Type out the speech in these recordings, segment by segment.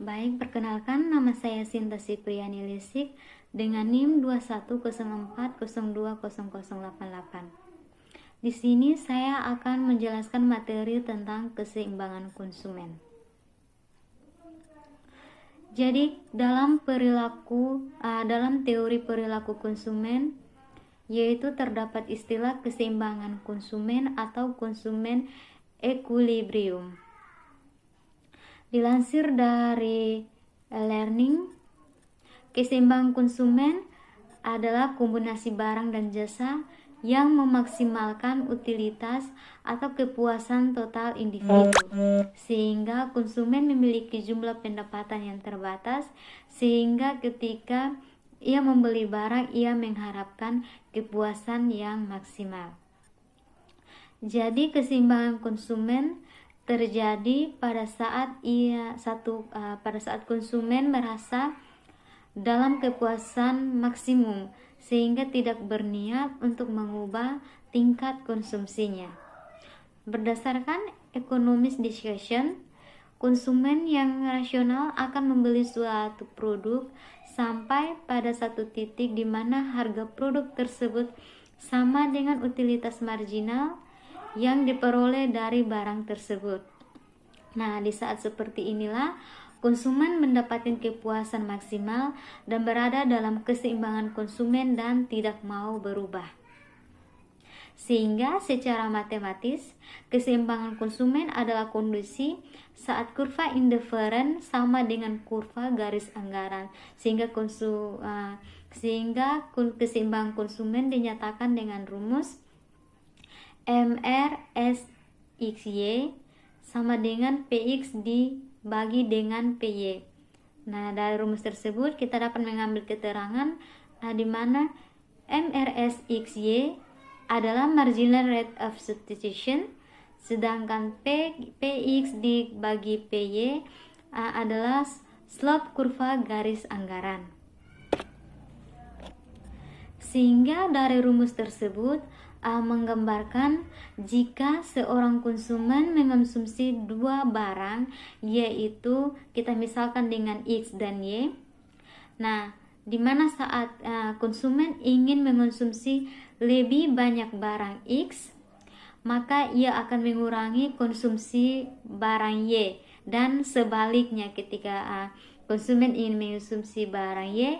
Baik, perkenalkan nama saya Sinta Sipriani Lisik dengan NIM 2104020088. Di sini saya akan menjelaskan materi tentang keseimbangan konsumen. Jadi, dalam teori perilaku konsumen, yaitu terdapat istilah keseimbangan konsumen atau konsumen equilibrium. Dilansir dari Learning, keseimbangan konsumen adalah kombinasi barang dan jasa yang memaksimalkan utilitas atau kepuasan total individu, sehingga konsumen memiliki jumlah pendapatan yang terbatas, sehingga ketika ia membeli barang, ia mengharapkan kepuasan yang maksimal. Jadi keseimbangan konsumen terjadi pada saat konsumen merasa dalam kepuasan maksimum sehingga tidak berniat untuk mengubah tingkat konsumsinya. Berdasarkan economist discussion, konsumen yang rasional akan membeli suatu produk sampai pada satu titik di mana harga produk tersebut sama dengan utilitas marginal yang diperoleh dari barang tersebut. Nah, di saat seperti inilah konsumen mendapatkan kepuasan maksimal dan berada dalam keseimbangan konsumen dan tidak mau berubah. Sehingga secara matematis, keseimbangan konsumen adalah kondisi saat kurva indifferent sama dengan kurva garis anggaran, sehingga keseimbangan konsumen dinyatakan dengan rumus MRSXY sama dengan PX dibagi dengan PY. Nah, dari rumus tersebut kita dapat mengambil keterangan di mana MRSXY adalah marginal rate of substitution, sedangkan PX dibagi PY adalah slope kurva garis anggaran. Sehingga dari rumus tersebut menggambarkan jika seorang konsumen mengonsumsi dua barang, yaitu kita misalkan dengan X dan Y. Nah, di mana saat konsumen ingin mengonsumsi lebih banyak barang X, maka ia akan mengurangi konsumsi barang Y, dan sebaliknya ketika konsumen ingin mengonsumsi barang Y,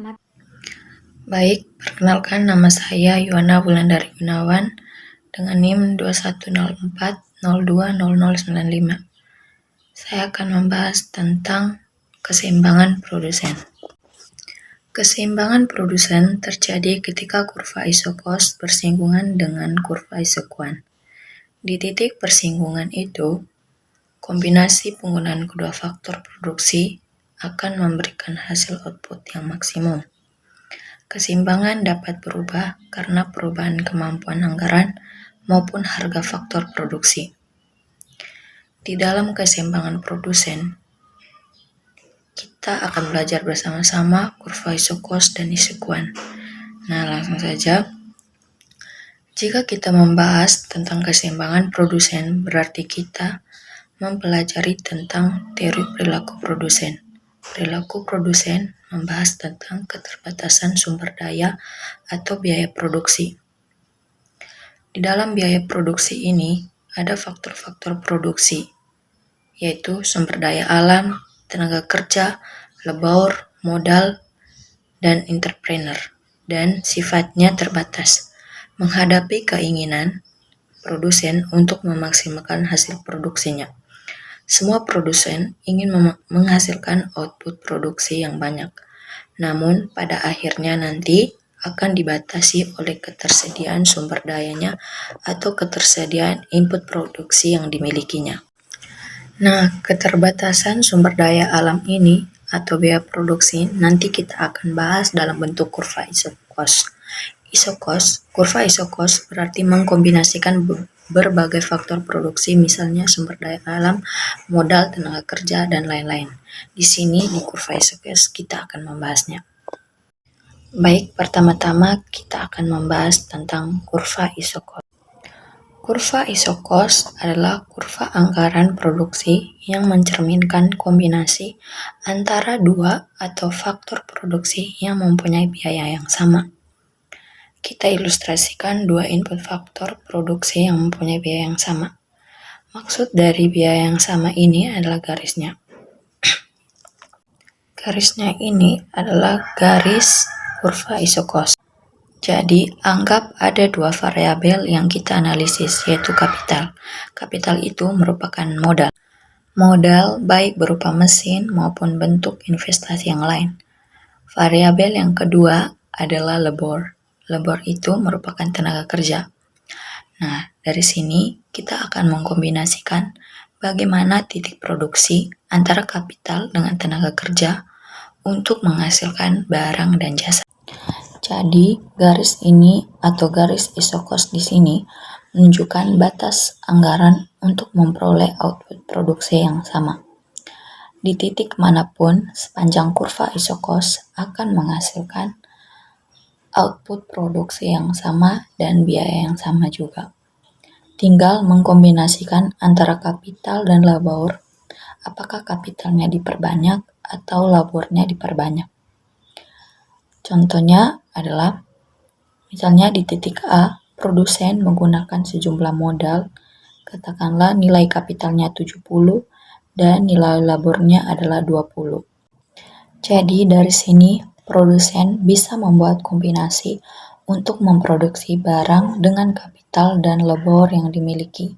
maka Baik, perkenalkan nama saya Yuwana Wulandari Gunawan dengan NIM 2104020095. Saya akan membahas tentang keseimbangan produsen. Keseimbangan produsen terjadi ketika kurva isokos bersinggungan dengan kurva isokuan. Di titik persinggungan itu, kombinasi penggunaan kedua faktor produksi akan memberikan hasil output yang maksimum. Keseimbangan dapat berubah karena perubahan kemampuan anggaran maupun harga faktor produksi. Di dalam keseimbangan produsen, kita akan belajar bersama-sama kurva isokos dan isokuan. Nah, langsung saja. Jika kita membahas tentang keseimbangan produsen, berarti kita mempelajari tentang teori perilaku produsen. Perilaku produsen membahas tentang keterbatasan sumber daya atau biaya produksi. Di dalam biaya produksi ini ada faktor-faktor produksi, yaitu sumber daya alam, tenaga kerja, labor, modal, dan entrepreneur, dan sifatnya terbatas. Menghadapi keinginan produsen untuk memaksimalkan hasil produksinya. Semua produsen ingin menghasilkan output produksi yang banyak, namun pada akhirnya nanti akan dibatasi oleh ketersediaan sumber dayanya atau ketersediaan input produksi yang dimilikinya. Nah, keterbatasan sumber daya alam ini atau biaya produksi nanti kita akan bahas dalam bentuk kurva isokos. Kurva isokos berarti mengkombinasikan berbagai faktor produksi, misalnya sumber daya alam, modal, tenaga kerja, dan lain-lain. Di sini di kurva isokos kita akan membahasnya. Baik, pertama-tama kita akan membahas tentang kurva isokos. Kurva iso-cost adalah kurva anggaran produksi yang mencerminkan kombinasi antara dua atau faktor produksi yang mempunyai biaya yang sama. Kita ilustrasikan dua input faktor produksi yang mempunyai biaya yang sama. Maksud dari biaya yang sama ini adalah garisnya. Garisnya ini adalah garis kurva iso-cost. Jadi, anggap ada dua variabel yang kita analisis, yaitu kapital. Kapital itu merupakan modal. Modal baik berupa mesin maupun bentuk investasi yang lain. Variabel yang kedua adalah labor. Labor itu merupakan tenaga kerja. Nah, dari sini kita akan mengkombinasikan bagaimana titik produksi antara kapital dengan tenaga kerja untuk menghasilkan barang dan jasa. Jadi, garis ini atau garis iso-cost di sini menunjukkan batas anggaran untuk memperoleh output produksi yang sama. Di titik manapun, sepanjang kurva iso-cost akan menghasilkan output produksi yang sama dan biaya yang sama juga. Tinggal mengkombinasikan antara kapital dan labor, apakah kapitalnya diperbanyak atau labornya diperbanyak. Contohnya adalah, misalnya di titik A, produsen menggunakan sejumlah modal, katakanlah nilai kapitalnya 70 dan nilai labornya adalah 20. Jadi dari sini, produsen bisa membuat kombinasi untuk memproduksi barang dengan kapital dan labor yang dimiliki,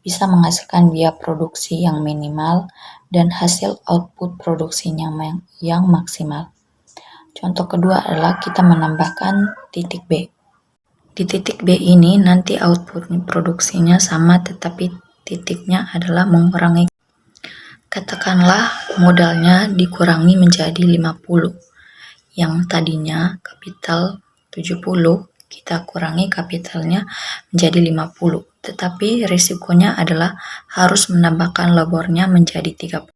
bisa menghasilkan biaya produksi yang minimal dan hasil output produksinya yang maksimal. Contoh kedua adalah kita menambahkan titik B. Di titik B ini nanti output produksinya sama tetapi titiknya adalah mengurangi. Katakanlah modalnya dikurangi menjadi 50. Yang tadinya kapital 70, kita kurangi kapitalnya menjadi 50. Tetapi risikonya adalah harus menambahkan labornya menjadi 30.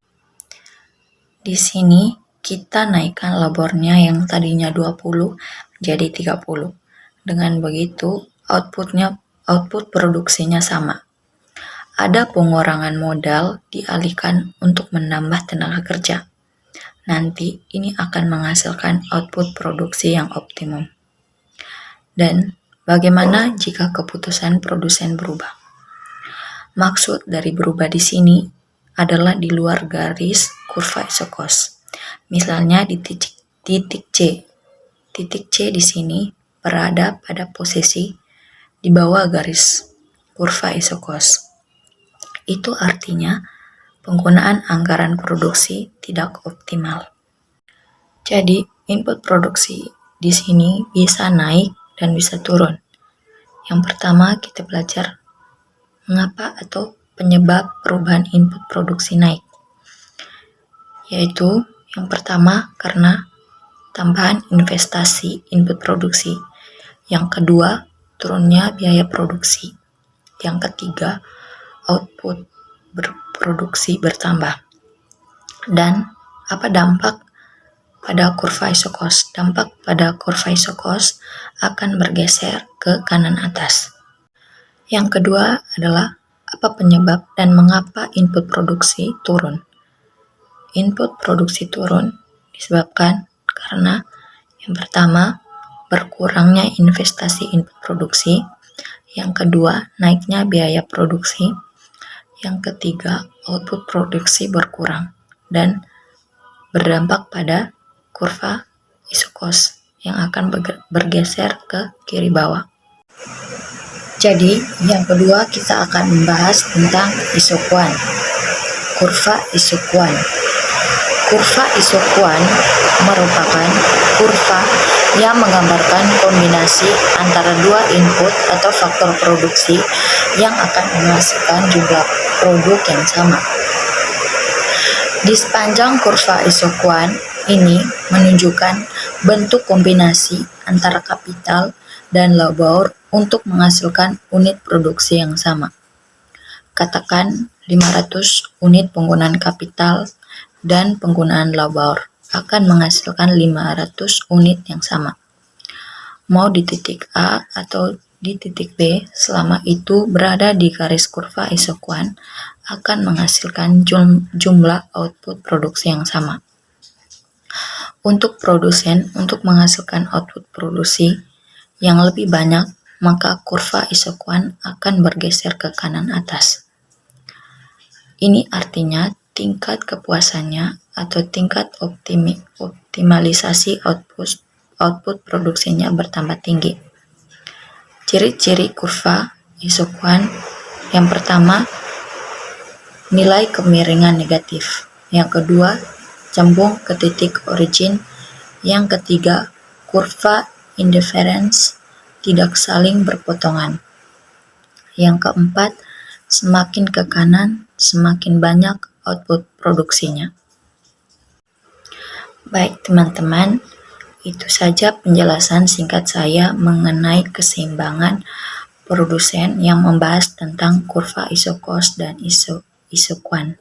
Di sini kita naikkan labornya yang tadinya 20 jadi 30. Dengan begitu, output produksinya sama. Ada pengurangan modal dialihkan untuk menambah tenaga kerja. Nanti ini akan menghasilkan output produksi yang optimum. Dan bagaimana jika keputusan produsen berubah? Maksud dari berubah di sini adalah di luar garis kurva iso-cost. Misalnya di titik C. Titik C di sini berada pada posisi di bawah garis kurva iso-cost. Itu artinya penggunaan anggaran produksi tidak optimal. Jadi, input produksi di sini bisa naik dan bisa turun. Yang pertama kita belajar mengapa atau penyebab perubahan input produksi naik. Yaitu yang pertama karena tambahan investasi input produksi. Yang kedua, turunnya biaya produksi. Yang ketiga, output produksi bertambah. Dan apa dampak pada kurva iso-cost? Dampak pada kurva iso-cost akan bergeser ke kanan atas. Yang kedua adalah apa penyebab dan mengapa input produksi turun. Input produksi turun disebabkan karena yang pertama, berkurangnya investasi input produksi. Yang kedua, naiknya biaya produksi. Yang ketiga, output produksi berkurang dan berdampak pada kurva iso-cost yang akan bergeser ke kiri bawah. Jadi, yang kedua kita akan membahas tentang isokuan. Kurva isokuan. Kurva isokuan merupakan kurva yang menggambarkan kombinasi antara dua input atau faktor produksi yang akan menghasilkan jumlah produk yang sama. Di sepanjang kurva isokuan ini menunjukkan bentuk kombinasi antara kapital dan labor untuk menghasilkan unit produksi yang sama. Katakan 500 unit penggunaan kapital dan penggunaan labor akan menghasilkan 500 unit yang sama. Mau di titik A atau di titik B selama itu berada di garis kurva isokuan akan menghasilkan jumlah output produksi yang sama. Untuk produsen, untuk menghasilkan output produksi yang lebih banyak, maka kurva isokuan akan bergeser ke kanan atas. Ini artinya tingkat kepuasannya atau tingkat optimalisasi output produksinya bertambah tinggi. Ciri-ciri kurva isokuan: yang pertama, nilai kemiringan negatif. Yang kedua, cembung ke titik origin. Yang ketiga, kurva indifference, tidak saling berpotongan. Yang keempat, semakin ke kanan, semakin banyak output produksinya. Baik teman-teman, itu saja penjelasan singkat saya mengenai keseimbangan produsen yang membahas tentang kurva isocost dan isokuan.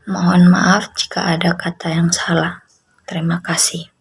Mohon maaf jika ada kata yang salah. Terima kasih.